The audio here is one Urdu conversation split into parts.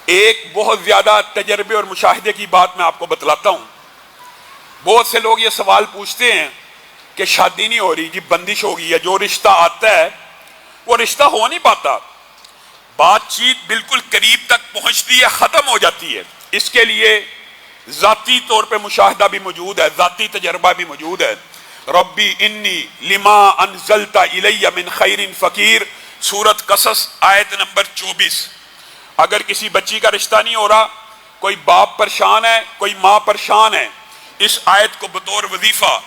ایک بہت زیادہ تجربے اور مشاہدے کی بات میں آپ کو بتلاتا ہوں. بہت سے لوگ یہ سوال پوچھتے ہیں کہ شادی نہیں ہو رہی جی، بندش ہو گئی ہے، جو رشتہ آتا ہے وہ رشتہ ہو نہیں پاتا، بات چیت بالکل قریب تک پہنچتی ہے، ختم ہو جاتی ہے. اس کے لیے ذاتی طور پہ مشاہدہ بھی موجود ہے، ذاتی تجربہ بھی موجود ہے. ربی انی لما انزلت الی من خیر فقیر، سورۃ قصص آیت نمبر 24. اگر کسی بچی کا رشتہ نہیں ہو رہا، کوئی باپ پریشان ہے، کوئی ماں پریشان ہے، اس آیت کو بطور وظیفہ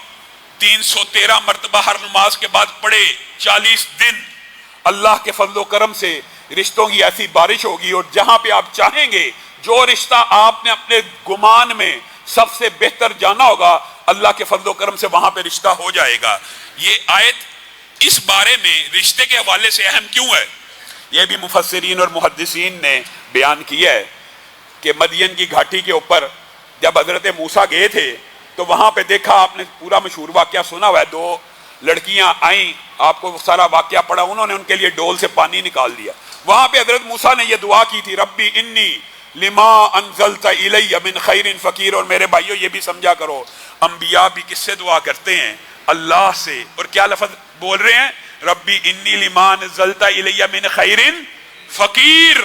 313 مرتبہ ہر نماز کے بعد پڑھے. 40 دن اللہ کے فضل و کرم سے رشتوں کی ایسی بارش ہوگی، اور جہاں پہ آپ چاہیں گے، جو رشتہ آپ نے اپنے گمان میں سب سے بہتر جانا ہوگا، اللہ کے فضل و کرم سے وہاں پہ رشتہ ہو جائے گا. یہ آیت اس بارے میں رشتے کے حوالے سے اہم کیوں ہے؟ یہ بھی مفسرین اور محدثین نے بیان کیا ہے کہ مدین کی گھاٹی کے اوپر جب حضرت موسیٰ گئے تھے تو وہاں پہ دیکھا، آپ نے پورا مشہور واقعہ سنا ہوا ہے، 2 لڑکیاں آئیں، آپ کو سارا واقعہ پڑھا، انہوں نے ان کے لیے ڈول سے پانی نکال دیا. وہاں پہ حضرت موسیٰ نے یہ دعا کی تھی، ربی انی لما انزلت الی من خیر فقیر. اور میرے بھائیو یہ بھی سمجھا کرو، انبیاء بھی کس سے دعا کرتے ہیں؟ اللہ سے. اور کیا لفظ بول رہے ہیں؟ ربی انی لما انزلت الی من خیر فقیر.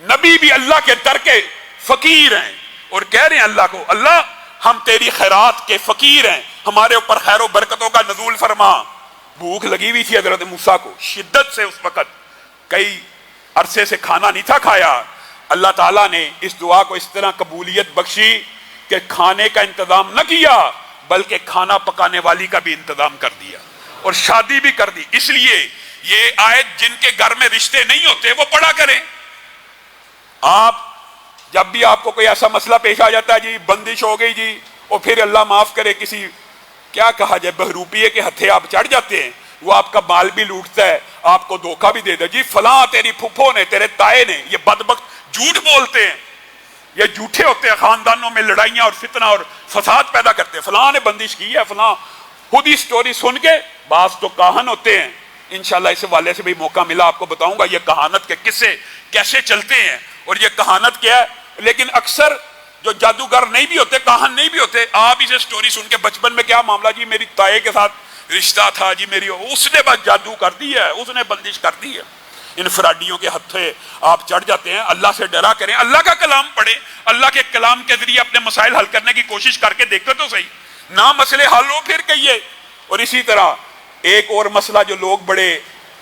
نبی بھی اللہ کے در کے فقیر ہیں اور کہہ رہے ہیں اللہ کو، اللہ ہم تیری خیرات کے فقیر ہیں، ہمارے اوپر خیر و برکتوں کا نزول فرما. بھوک لگی ہوئی تھی حضرت موسیٰ کو شدت سے، اس وقت کئی عرصے سے کھانا نہیں تھا کھایا. اللہ تعالیٰ نے اس دعا کو اس طرح قبولیت بخشی کہ کھانے کا انتظام نہ کیا بلکہ کھانا پکانے والی کا بھی انتظام کر دیا اور شادی بھی کر دی. اس لیے یہ آیت جن کے گھر میں رشتے نہیں ہوتے وہ پڑھا کریں. آپ جب بھی آپ کو کوئی ایسا مسئلہ پیش آ جاتا ہے، جی بندش ہو گئی جی، اور پھر اللہ معاف کرے کسی کیا کہا جائے بہروپیے کے ہتھے آپ چڑھ جاتے ہیں، وہ آپ کا مال بھی لوٹتا ہے، آپ کو دھوکہ بھی دے دے، جی فلاں تیری پھپھو نے، تیرے تائے نے. یہ بدبخت جھوٹ بولتے ہیں، یہ جھوٹے ہوتے ہیں، خاندانوں میں لڑائیاں اور فتنہ اور فساد پیدا کرتے ہیں. فلاں نے بندش کی ہے، فلاں. خود ہی سٹوری سن کے بعض تو کاہن ہوتے ہیں. انشاءاللہ اس والے سے بھی موقع ملا آپ کو بتاؤں گا یہ کہانت کے قصے کیسے چلتے ہیں اور یہ کہانت کیا ہے. لیکن اکثر جو جادوگر نہیں بھی ہوتے، کاہن نہیں بھی ہوتے، آپ اسے سٹوری سن کے بچپن میں کیا معاملہ، جی میری تائے کے ساتھ رشتہ تھا، جی میری اس نے بس جادو کر دی ہے، اس نے بندش کر دی ہے. ان فراڈیوں کے ہتھے آپ چڑھ جاتے ہیں. اللہ سے ڈرا کریں، اللہ کا کلام پڑھیں، اللہ کے کلام کے ذریعے اپنے مسائل حل کرنے کی کوشش کر کے دیکھتے تو صحیح، نہ مسئلے حل ہو پھر کہیے. اور اسی طرح ایک اور مسئلہ جو لوگ بڑے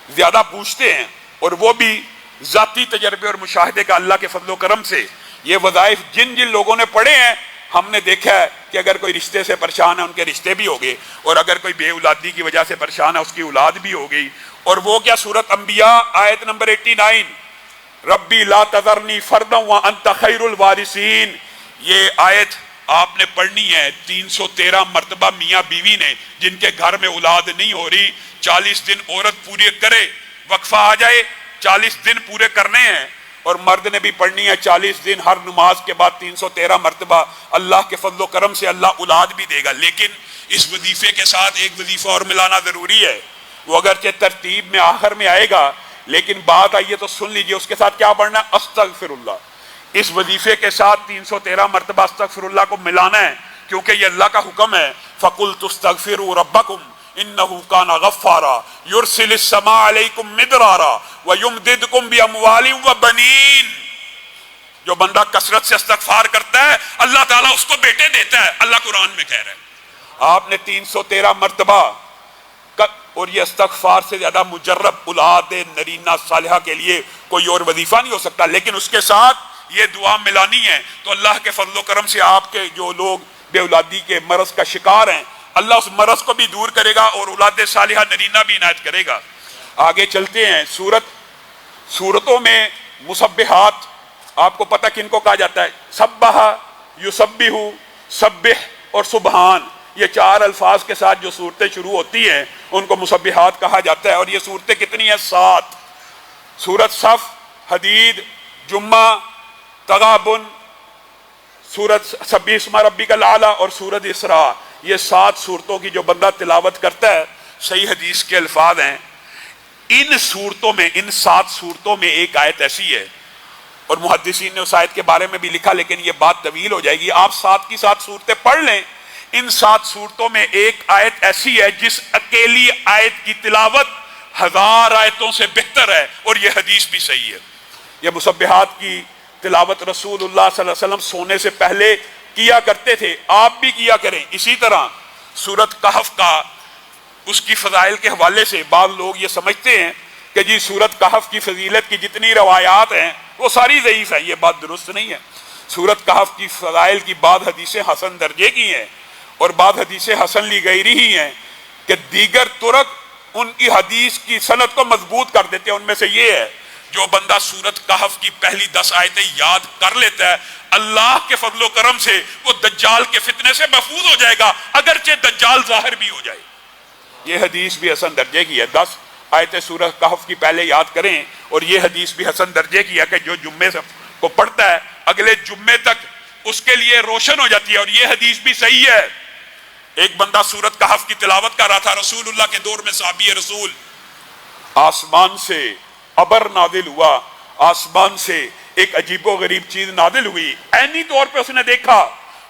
زیادہ پوچھتے ہیں، اور وہ بھی ذاتی تجربے اور مشاہدے کا، اللہ کے فضل و کرم سے یہ وظائف جن لوگوں نے پڑھے ہیں، ہم نے دیکھا ہے کہ اگر کوئی رشتے سے پریشان ہے ان کے رشتے بھی ہو گئے، اور اگر کوئی بے اولادی کی وجہ سے پریشان ہے اس کی اولاد بھی ہو گئی. اور وہ کیا، سورۃ انبیاء آیت نمبر 89، ربی لا تذرنی فردا وانت خیر الوارثین. یہ آیت آپ نے پڑھنی ہے 313 مرتبہ. میاں بیوی نے جن کے گھر میں اولاد نہیں ہو رہی، 40 دن عورت پورے کرے، وقفہ آ جائے، 40 دن پورے کرنے ہیں. اور مرد نے بھی پڑھنی ہے 40 دن ہر نماز کے بعد 313 مرتبہ. اللہ کے فضل و کرم سے اللہ اولاد بھی دے گا. لیکن اس وظیفے کے ساتھ ایک وظیفہ اور ملانا ضروری ہے، وہ اگرچہ ترتیب میں آخر میں آئے گا لیکن بات آئیے تو سن لیجئے. اس کے ساتھ کیا پڑھنا ہے؟ استغفر اللہ. اس وظیفے کے ساتھ 313 مرتبہ استغفر اللہ کو ملانا ہے، کیونکہ یہ اللہ کا حکم ہے. فَقُلْتُ اسْتَغْفِرُوا رَبَّكُمْ إِنَّهُ كَانَ غَفَّارًا يُرْسِلِ السَّمَاءَ عَلَيْكُمْ مِدْرَارًا وَيُمْدِدْكُمْ بِأَمْوَالٍ وَبَنِينَ. جو بندہ کثرت سے استغفار کرتا ہے اللہ تعالیٰ اس کو بیٹے دیتا ہے. اللہ قرآن میں کہہ رہا ہے. آپ نے 313 مرتبہ، اور یہ استغفار سے زیادہ مجرب اولاد نرینہ صالحہ کے لیے کوئی اور وظیفہ نہیں ہو سکتا. لیکن اس کے ساتھ یہ دعا ملانی ہے تو اللہ کے فضل و کرم سے آپ کے جو لوگ بے اولادی کے مرض کا شکار ہیں، اللہ اس مرض کو بھی دور کرے گا اور اولاد صالحہ نرینہ بھی عنایت کرے گا. آگے چلتے ہیں. سورتوں میں مسبحات آپ کو پتہ کن کو کہا جاتا ہے؟ سبح، یسبح، سبح اور سبحان. یہ 4 الفاظ کے ساتھ جو صورتیں شروع ہوتی ہیں ان کو مسبحات کہا جاتا ہے. اور یہ صورتیں کتنی ہیں؟ 7. سورت صف، حدید، جمعہ، تغابن، سورت سبح اسم ربک الاعلی اور سورت اسراء. یہ 7 صورتوں کی جو بندہ تلاوت کرتا ہے، صحیح حدیث کے الفاظ ہیں. ان صورتوں میں، ان 7 صورتوں میں ایک آیت ایسی ہے اور محدثین نے اس آیت کے بارے میں بھی لکھا، لیکن یہ بات طویل ہو جائے گی۔ آپ ساتھ کی ساتھ صورتیں پڑھ لیں۔ ان 7 صورتوں میں ایک آیت ایسی ہے جس اکیلی آیت کی تلاوت 1000 آیتوں سے بہتر ہے، اور یہ حدیث بھی صحیح ہے۔ یہ مسبحات کی تلاوت رسول اللہ صلی اللہ علیہ وسلم سونے سے پہلے کیا کرتے تھے، آپ بھی کیا کریں۔ اسی طرح سورت کہف کا اس کی فضائل کے حوالے سے بعض لوگ یہ سمجھتے ہیں کہ جی سورت کہف کی فضیلت کی جتنی روایات ہیں وہ ساری ضعیف ہیں۔ یہ بات درست نہیں ہے۔ سورت کہف کی فضائل کی بعض حدیثیں حسن درجے کی ہیں، اور بعض حدیثیں حسن لی غیری ہی ہیں کہ دیگر طرق ان کی حدیث کی سند کو مضبوط کر دیتے ہیں۔ ان میں سے یہ ہے، جو بندہ سورت کہف کی پہلی 10 آیتیں یاد کر لیتا ہے، اللہ کے فضل و کرم سے وہ دجال کے فتنے سے محفوظ ہو جائے گا، اگرچہ دجال ظاہر بھی ہو جائے۔ یہ حدیث بھی حسن درجے کی ہے۔ 10 آیتیں سورت کہف کی پہلے یاد کریں، اور یہ حدیث بھی حسن درجے کی ہے کہ جو جمعے کو پڑھتا ہے اگلے جمعے تک اس کے لیے روشن ہو جاتی ہے، اور یہ حدیث بھی صحیح ہے۔ ایک بندہ سورت کہف کی تلاوت کر رہا تھا، رسول اللہ کے دور میں صحابی رسول، آسمان سے ابر نازل ہوا، آسمان سے ایک عجیب و غریب چیز نازل ہوئی، عینی طور پہ اس نے دیکھا،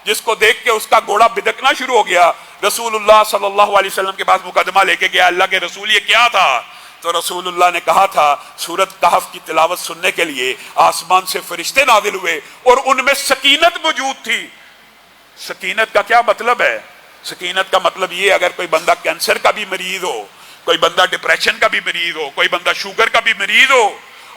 جس کو دیکھ کے اس کا گھوڑا بدکنا شروع ہو گیا۔ رسول اللہ صلی اللہ علیہ وسلم کے پاس مقدمہ لے کے گیا، اللہ کے رسول یہ کیا تھا؟ تو رسول اللہ نے کہا تھا سورت کہف کی تلاوت سننے کے لیے آسمان سے فرشتے نازل ہوئے، اور ان میں سکینت موجود تھی۔ سکینت کا کیا مطلب ہے؟ سکینت کا مطلب یہ، اگر کوئی بندہ کینسر کا بھی مریض ہو، کوئی بندہ ڈپریشن کا بھی مریض ہو، کوئی بندہ شوگر کا بھی مریض ہو،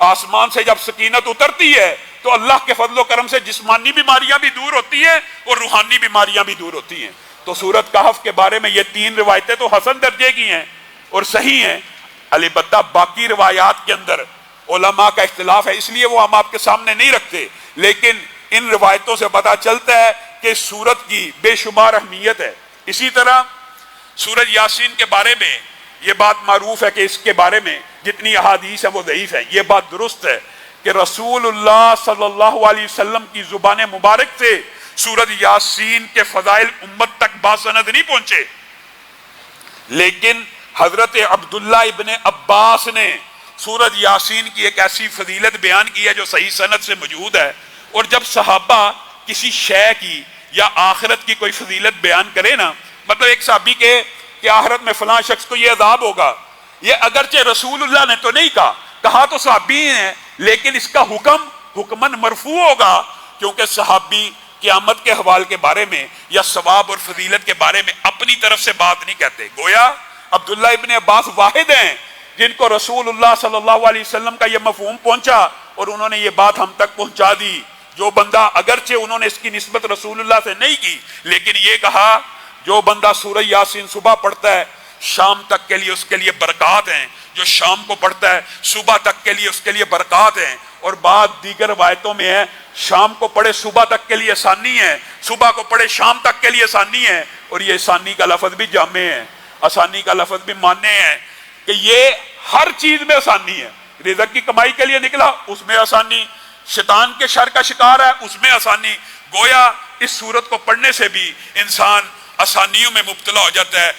آسمان سے جب سکینت اترتی ہے تو اللہ کے فضل و کرم سے جسمانی بیماریاں بھی دور ہوتی ہیں اور روحانی بیماریاں بھی دور ہوتی ہیں۔ تو سورت کہف کے بارے میں یہ 3 روایتیں تو حسن درجے کی ہیں اور صحیح ہیں، البتہ باقی روایات کے اندر علماء کا اختلاف ہے، اس لیے وہ ہم آپ کے سامنے نہیں رکھتے، لیکن ان روایتوں سے پتہ چلتا ہے کہ سورت کی بے شمار اہمیت ہے۔ اسی طرح سورت یاسین کے بارے میں یہ بات معروف ہے کہ اس کے بارے میں جتنی احادیث ہیں وہ ضعیف ہیں۔ یہ بات درست ہے کہ رسول اللہ صلی اللہ علیہ وسلم کی زبان مبارک سے سورت یاسین کے فضائل امت تک باسند نہیں پہنچے، لیکن حضرت عبداللہ ابن عباس نے سورت یاسین کی ایک ایسی فضیلت بیان کی ہے جو صحیح سند سے موجود ہے، اور جب صحابہ کسی شے کی یا آخرت کی کوئی فضیلت بیان کرے نا، مطلب ایک صحابی کے کہ آخرت میں فلاں شخص کو یہ عذاب ہوگا، یہ اگرچہ رسول اللہ نے تو نہیں کہا تو صحابی ہیں، لیکن اس کا حکمن مرفوع ہوگا، کیونکہ صحابی قیامت کے حوال کے بارے میں یا ثواب اور فضیلت کے بارے میں اپنی طرف سے بات نہیں کہتے۔ گویا عبداللہ ابن عباس واحد ہیں جن کو رسول اللہ صلی اللہ علیہ وسلم کا یہ مفہوم پہنچا، اور انہوں نے یہ بات ہم تک پہنچا دی۔ جو بندہ اگرچہ انہوں نے اس کی نسبت رسول اللہ سے نہیں کی، لیکن یہ کہا جو بندہ سورہ یاسین صبح پڑھتا ہے شام تک کے لیے اس کے لیے برکات ہیں، جو شام کو پڑھتا ہے صبح تک کے لیے اس کے لیے برکات ہیں، اور بعد دیگر روایتوں میں ہے شام کو پڑھے صبح تک کے لیے آسانی ہے، صبح کو پڑھے شام تک کے لیے آسانی ہے، اور یہ آسانی کا لفظ بھی جامع ہے، آسانی کا لفظ بھی ماننے ہے کہ یہ ہر چیز میں آسانی ہے۔ رزق کی کمائی کے لیے نکلا اس میں آسانی، شیطان کے شر کا شکار ہے اس میں آسانی۔ گویا اس سورت کو پڑھنے سے بھی انسان آسانیوں میں مبتلا ہو جاتا ہے۔